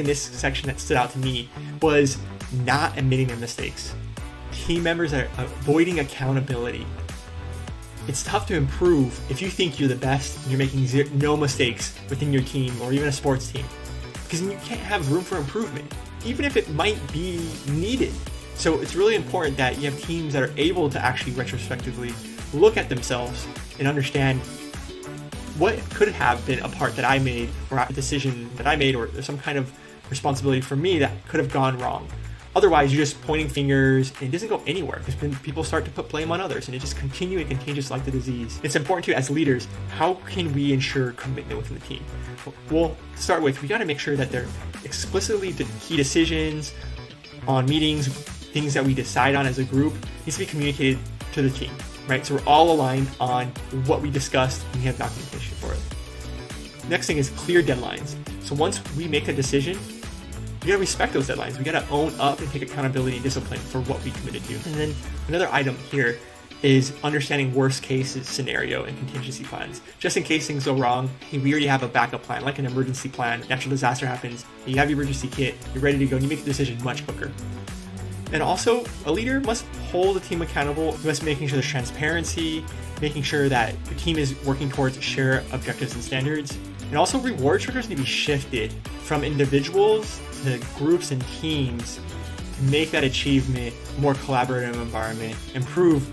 in this section that stood out to me was not admitting their mistakes. Team members are avoiding accountability. It's tough to improve if you think you're the best and you're making no mistakes within your team or even a sports team, because you can't have room for improvement, even if it might be needed. So it's really important that you have teams that are able to actually retrospectively look at themselves and understand what could have been a part that I made, or a decision that I made, or some kind of responsibility for me that could have gone wrong. Otherwise, you're just pointing fingers and it doesn't go anywhere, because people start to put blame on others and it just continues and contagious like the disease. It's important too, as leaders, how can we ensure commitment within the team? Well, to start with, we got to make sure that they're explicitly the key decisions on meetings, things that we decide on as a group, needs to be communicated to the team, right? So we're all aligned on what we discussed and we have documentation for it. Next thing is clear deadlines. So once we make a decision, we gotta respect those deadlines. We gotta own up and take accountability and discipline for what we committed to. And then another item here is understanding worst case scenario and contingency plans. Just in case things go wrong, we already have a backup plan, like an emergency plan. Natural disaster happens, you have your emergency kit, you're ready to go, and you make the decision much quicker. And also, a leader must hold the team accountable, must making sure there's transparency, making sure that the team is working towards shared objectives and standards. And also, reward structures need to be shifted from individuals to groups and teams to make that achievement a more collaborative environment, improve